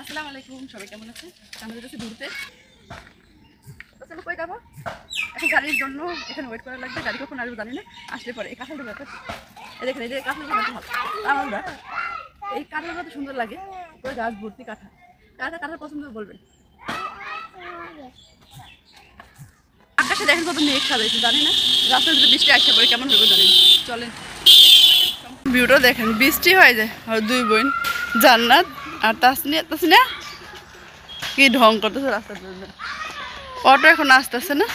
আসসালামু আলাইকুম, সবাই কেমন আছেন? আমরা যাচ্ছি ঘুরতে। চলো কই যাবো? এখন গাড়ির জন্য এখানে ওয়েট করা লাগবে। গাড়ি কখন আসবে জানি না, আসলে পরে এই কাঁঠালটা ব্যাপার। এই দেখেন, এই যে কাঁঠালটা আমরা এই কাঁঠালটা তো সুন্দর লাগে, পুরো গাছ ভর্তি কাঁঠাল। কাঁঠাল কাঁঠাল পছন্দ বলবেন। আকাশে দেখেন কত মেঘ সাজাইছে, জানি না রাস্তায় যদি বৃষ্টি আসতে পারে কেমন হবে জানি না। চলেন ভিউটা দেখেন, বৃষ্টি হয়ে যায় আর দুই বোন জান্নাত আর তাসনিয়া কি ঢং করতেছে রাস্তার জন্য। অটো এখন আসতেছে না।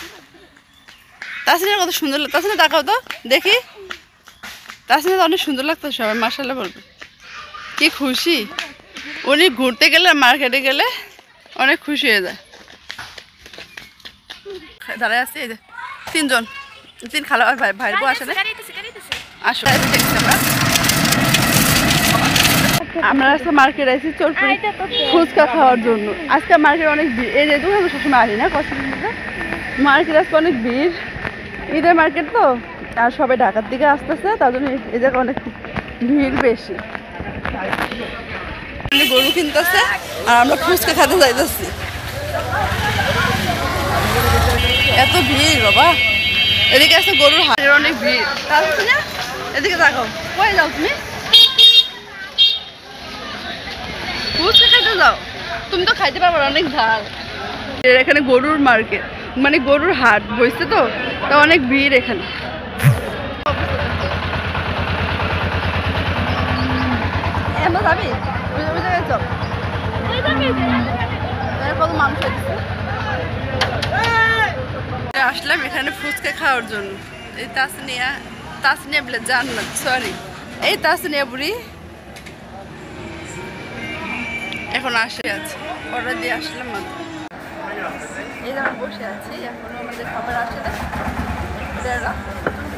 তাসনিয়া কত সুন্দর লাগতো, তাসনিয়া তাকাও তো দেখি। তাসনিয়া অনেক সুন্দর লাগতো, সবাই মাশাআল্লাহ বলবে। কি খুশি উনি ঘুরতে গেলে, মার্কেটে গেলে অনেক খুশি হয়ে যায়। দাঁড়ায় আছে এই যে তিন খালা আর ভাই বউ আসে না। আসো আমরা আজকে মার্কেট আইছি চোরপুরি ফুচকা খাওয়ার জন্য। আজকে মার্কেট অনেক ভিড়, এই যে আমরা সবসময় আসি না কষ্ট। মার্কেট আজকে অনেক ভিড়, ঈদের মার্কেট তো, আর সবাই ঢাকার দিকে আসতেছে, তার জন্য এই জায়গায় অনেক ভিড় বেশি। গরু কিনতেছে আর আমরা ফুচকা খেতে যাইতেছি। এত ভিড় বাবা, এদিকে আছে গরুর হাটের অনেক ভিড়। তাহলে না এদিকে দেখো, কই যাও তুমি? ফুচকা খাইতে যাও? তুমি তো খাইতে পারবে, অনেক ঝাল। এখানে গরুর মার্কেট, মানে গরুর হাট বসছে তো, তা অনেক ভিড় এখানে। আমরা যাবি ওই জায়গায় চল, কত মানুষ আসলাম এখানে ফুচকা খাওয়ার জন্য। এই তাসনিয়া বলে জান্নাত, সরি এই তাসনিয়া বুড়ি এখন আসে আছে, অর্ডার দিয়ে আসলাম মাত্র। এই যে আমরা বসে আছি, এখনো আমাদের খাবার আসে না।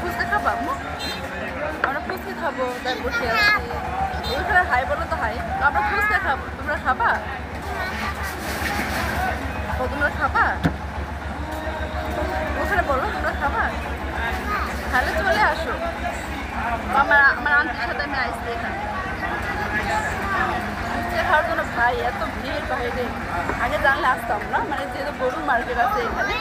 ফুচকা খাবা? আমরা ফুচকা খাবো তাই বসে আছি। ওইখানে হাই বলো তো হাই, আমরা ফুচকা খাবো, তোমরা খাবা? ও তোমরা খাবা? ওখানে বলো তোমরা খাবা, তাহলে চলে আসো। আমার আন্টির সাথে আমি আইসি এখানে খাওয়ার জন্য। ভাই এত ভিড় বাইরে, আগে জানলে আসতাম না, মানে যেহেতু গরুর মার্কেট আছে এখানে,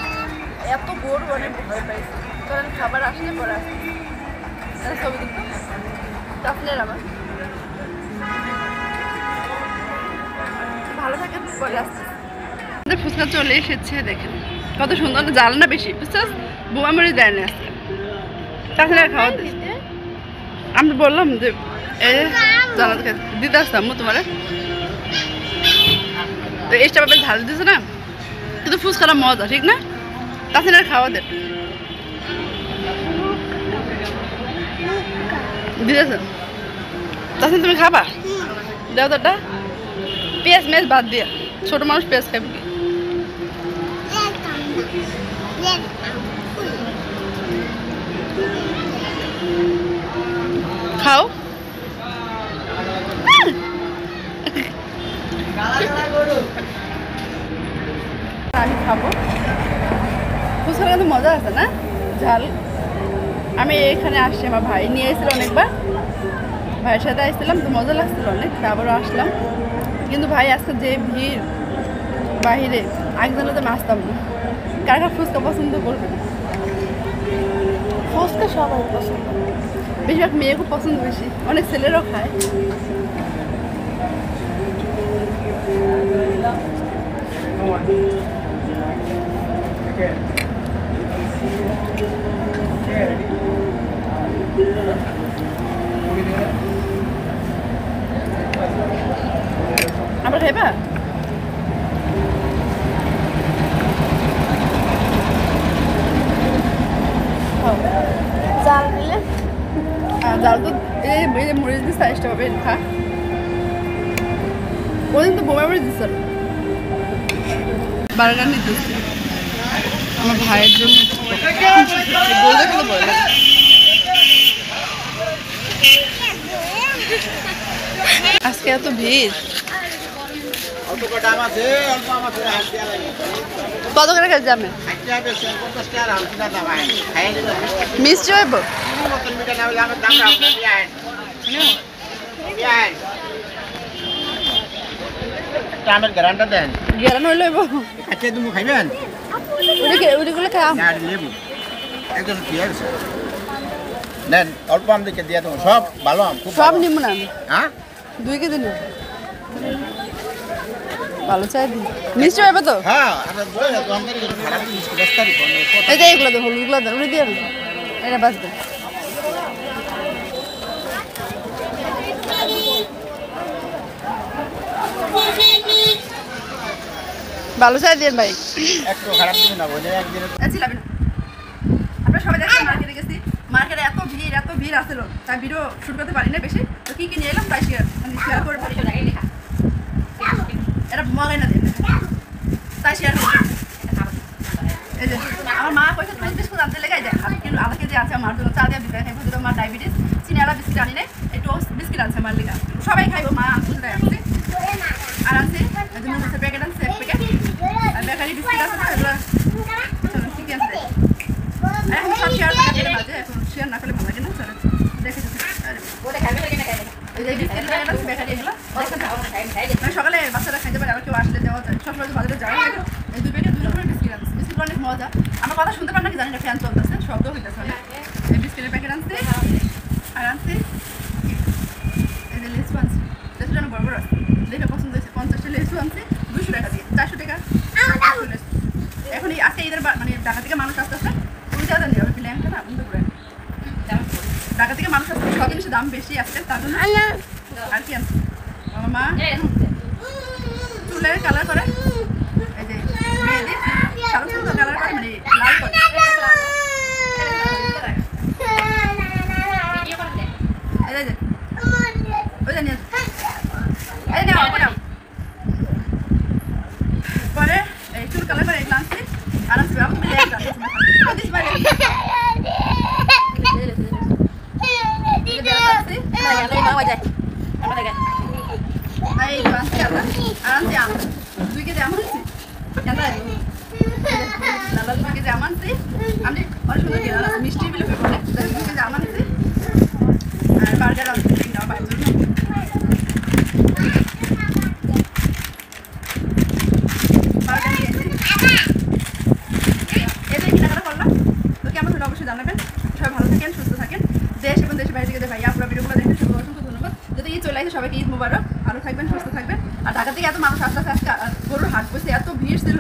এত গরু অনেক ভয় পাইছি। তো খাবার আসলে পরে আসছি ছবি দিতে আপনার আমার ভালো থাকেন, পরে আসছে। ফুচকা চলে এসেছে, দেখেন কত সুন্দর, জাল না বেশি, বুঝছিস? বোমা মরি দেয় না আজকে, তাছাড়া খাওয়া দিচ্ছে। আমি বললাম যে জানাতে দিতে আসতাম তোমার, তো এক্সট্রা ভাবে ঝাল দিচ্ছে না, কিন্তু ফুচকাটা মজা, ঠিক না? তাছাড়া খাওয়া দে দিতেছে। তাছাড়া তুমি খাবা? দেও তো একটা পেঁয়াজ মেজ বাদ দিয়া, ছোট মানুষ পেঁয়াজ খাবে কি? খাও। আমি খাবো। ফুচকার কিন্তু মজা আছে না, ঝাল। আমি এখানে আসছি, আমার ভাই নিয়ে এসেছিল অনেকবার, ভাইয়ের সাথে আসছিলাম তো মজা লাগছিল অনেক, তারপরও আসলাম। কিন্তু ভাই আজকে যে ভিড় বাহিরে, একজনে তো নাচতাম না। কার কার ফুচকা পছন্দ করবে? ফুচকা সবাই পছন্দ, বেশিরভাগ মেয়েকে পছন্দ বেশি, অনেক ছেলেরাও খায়। আমরা খাইবা? জাল দিলে জাল তো এই যে মরিচ দিয়ে সাইজটা হবে, খা। ওদিন তো বোমা মরিচ দিচ্ছে, বার্গার নিতে আমার ভাইয়ের জন্য। আজকে এত ভিড়। কত করে খেতে যাবে? মিষ্টি হইব? একটা আমের গ্যারান্টা দেন। গেরান হইলো এব কাছে তুমি খাইবেন? ওইগুলো খাই না লেবু একজন দিয়ে আছে নেন, অল্প আম দিকে দিয়ে দেবো, সব ভালো আম, খুব সব নিব না হ্যাঁ 2 কেজি নিব। ভালো চাই দিন মিষ্টি হবে তো? হ্যাঁ আমরা বই না দোকান থেকে খারাপ মিষ্টি রাস্তারই কোন এই যে এগুলো দেন, হলুদগুলো দেন, উড়ে দিয়ে এটা বাঁচবে। ভালো চাই দিন ভাই, একটু খারাপ দিন না বলে একদিন ছিলাম না। আমরা সবাই দেখছি মার্কেটে গেছি, মার্কেটে এত ভিড় আসছিল, তাই ভিডিও শুট করতে পারি না বেশি। তো কি নিয়ে এলাম তাই শেয়ার করে পারি এটা মগাই না দেন তাই শেয়ার করি। এই যে আমার মা পয়সা 30 বিস্কুট আনতে লেগে যায়, কিন্তু আধা কেজি আছে আমার জন্য, চা দিয়ে বিস্কুট খাইবো, আমার ডায়াবেটিস, চিনিওয়ালা বিস্কুট আনি নেই, একটু বিস্কুট আনছে আমার লেগে, সবাই খাইবো, মা আনছে আনছে আর আনছে প্যাকেট আনছে 1 প্যাকেট, আর বেকারি বিস্কুট আছে এগুলো ঠিক আছে। এখন সব শেয়ার করে মাঝে, এখন শেয়ার না করলে ভালো লাগে না, চলো দেখে সকালে বাচ্চারা খাইতে পারে, আবার কেউ আসলে দেওয়া যায়, সকালে বাজারে যাওয়া যায়। এই 2 প্যাকেট 2 রকমের বিস্কিট আনছে, বিস্কিট অনেক মজা। আমার কথা শুনতে পারেন নাকি জানি না, ফ্যান চলতেছে, শব্দ হইতেছে অনেক। এই বিস্কিটের প্যাকেট আনছে আর আনছে এই যে লেসু আনছে, লেসু যেন বড় বড় দেখে পছন্দ হয়েছে। 50টা লেসু আনছে 200 টাকা দিয়ে, 400 টাকা। এখন এই আজকে ঈদের মানে ঢাকা থেকে মানুষ আসতেছে, উল্টা দেন ল্যাংটা না বন্ধ করে ঢাকা থেকে মানুষ আসতে, সব জিনিসের দাম বেশি আসছে, তার জন্য আর কি আনছে আমার মা চুলের কালার করে, এই যে মেয়েদের সাদা সুন্দর কালার করে, মানে লাল করে পরে এই চুল কালার করে এগুলো আনছি আর আনছি আম 2 কেজি আম আনছি, লাল 2 কেজি আম আনছি, আমি অনেক সুন্দর মিষ্টি বিলে 2 কেজি আম আনছি আর বার্গার আনছি বাইরের জন্য। অবশ্যই জানাবেন, সবাই ভালো থাকেন, সুস্থ থাকেন, দেশ এবং দেশের বাইরে থেকে ভাইয়া আপনারা ভিডিওগুলো দেখেন, সবাই অসংখ্য ধন্যবাদ। যদি ঈদ চলে আসে সবাইকে ঈদ মোবারক, ভালো থাকবেন, সুস্থ থাকবেন। আর ঢাকা থেকে এত মানুষ আস্তে আস্তে আজকে গরুর হাট বসে এত ভিড় ছিল,